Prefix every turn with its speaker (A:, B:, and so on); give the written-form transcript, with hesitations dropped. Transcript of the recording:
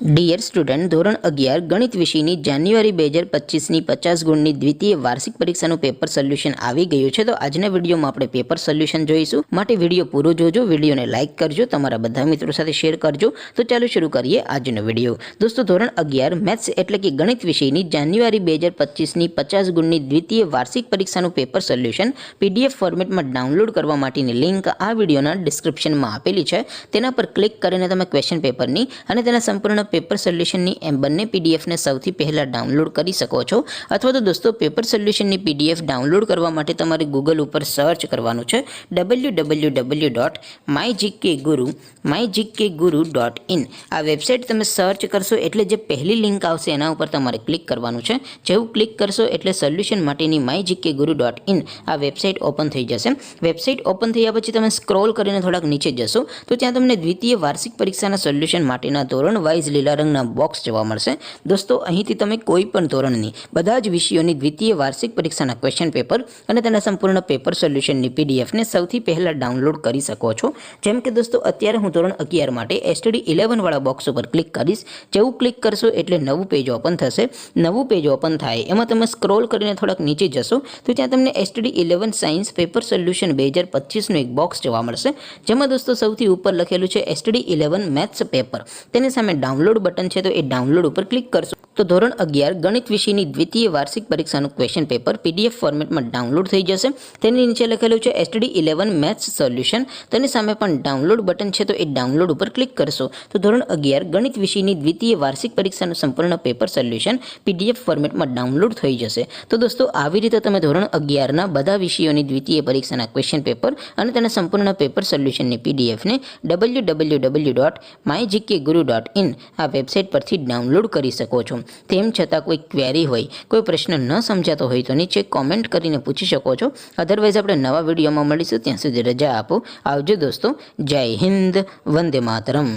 A: Dear student, ધોરણ 11 ગણિત વિષયની જાન્યુઆરી 2025ની 50 ગુણની દ્વિતીય વાર્ષિક પરીક્ષાનું પેપર સોલ્યુશન આવી ગયું છે. તો આજના વિડીયોમાં આપણે પેપર સોલ્યુશન જોઈશું. માટે વિડીયો પૂરો જોજો, વિડીયોને લાઇક કરજો, તમારા બધા મિત્રો સાથે શેર કરજો. તો ચાલો શરૂ કરીએ આજનો વિડીયો. દોસ્તો, ધોરણ 11 મેથ્સ એટલે કે ગણિત વિષયની જાન્યુઆરી 2025ની 50 ગુણની દ્વિતીય વાર્ષિક પરીક્ષાનું પેપર સોલ્યુશન પીડીએફ ફોર્મેટમાં ડાઉનલોડ કરવા માટેની લિંક આ વિડીયોના ડિસ્ક્રિપ્શનમાં આપેલી છે. તેના પર ક્લિક કરીને તમે ક્વેશ્ચન પેપરની અને તેના સંપૂર્ણ પેપર સોલ્યુશનની એમ બંને પીડીએફને સૌથી પહેલાં ડાઉનલોડ કરી શકો છો. અથવા તો દોસ્તો, પેપર સોલ્યુશનની પીડીએફ ડાઉનલોડ કરવા માટે તમારે ગૂગલ ઉપર સર્ચ કરવાનું છે www.mygkguru.in. આ વેબસાઇટ તમે સર્ચ કરશો એટલે જે પહેલી લિંક આવશે એના ઉપર તમારે ક્લિક કરવાનું છે. જેવું ક્લિક કરશો એટલે સોલ્યુશન માટેની mygkguru.in આ વેબસાઇટ ઓપન થઈ જશે. વેબસાઇટ ઓપન થયા પછી તમે સ્ક્રોલ કરીને થોડાક નીચે જશો તો ત્યાં તમને દ્વિતીય વાર્ષિક પરીક્ષાના સોલ્યુશન માટેના ધોરણ વાઇઝ લીલા રંગના બોક્સ જોવા મળશે. દોસ્તો, અહીંથી તમે કોઈ પણ ધોરણની બધા જ વિષયોની દ્વિતીય વાર્ષિક પરીક્ષાના ક્વેશ્ચન પેપર અને તેના સંપૂર્ણ પેપર સોલ્યુશનની પીડીએફને સૌથી પહેલાં ડાઉનલોડ કરી શકો છો. જેમ કે દોસ્તો, અત્યારે હું ધોરણ 11 માટે STD 11 વાળા બોક્સ ઉપર ક્લિક કરીશ. જેવું ક્લિક કરશો એટલે નવું પેજ ઓપન થશે. નવું પેજ ઓપન થાય એમાં તમે સ્ક્રોલ કરીને થોડાક નીચે જશો તો ત્યાં તમને STD 11 સાયન્સ પેપર સોલ્યુશન 2025નું એક બોક્સ જોવા મળશે. જેમાં દોસ્તો સૌથી ઉપર લખેલું છે STD 11 મેથ્સ પેપર. તેની સામે ડાઉનલોડ બટન છે, તો એ ડાઉનલોડ ઉપર ક્લિક કરશો તો ધોરણ 11 ગણિત વિષયની દ્વિતીય વાર્ષિક પરીક્ષાનું ક્વેશ્ચન પેપર પીડીએફ ફોર્મેટમાં ડાઉનલોડ થઈ જશે. તેની નીચે લખેલું છે STD 11 મેથ્સ સોલ્યુશન. તેની સામે પણ ડાઉનલોડ બટન છે, તો એ ડાઉનલોડ ઉપર ક્લિક કરશો તો ધોરણ 11 ગણિત વિષયની દ્વિતીય વાર્ષિક પરીક્ષાનું સંપૂર્ણ પેપર સોલ્યુશન પીડીએફ ફોર્મેટમાં ડાઉનલોડ થઈ જશે. તો દોસ્તો, આવી રીતે તમે ધોરણ 11ના બધા વિષયોની દ્વિતીય પરીક્ષાના ક્વેશ્ચન પેપર અને તેના સંપૂર્ણ પેપર સોલ્યુશનની પીડીએફને www.mygkguru.in આ વેબસાઇટ પરથી ડાઉનલોડ કરી શકો છો. તેમ છતાં કોઈ ક્વેરી હોય, કોઈ પ્રશ્ન ન સમજાતો હોય તો નીચે કોમેન્ટ કરીને પૂછી શકો છો. અધરવાઇઝ આપણે નવા વિડીયોમાં મળીશું. ત્યાં સુધી રજા આપો. આવજો દોસ્તો. જય હિન્દ. વંદે માતરમ.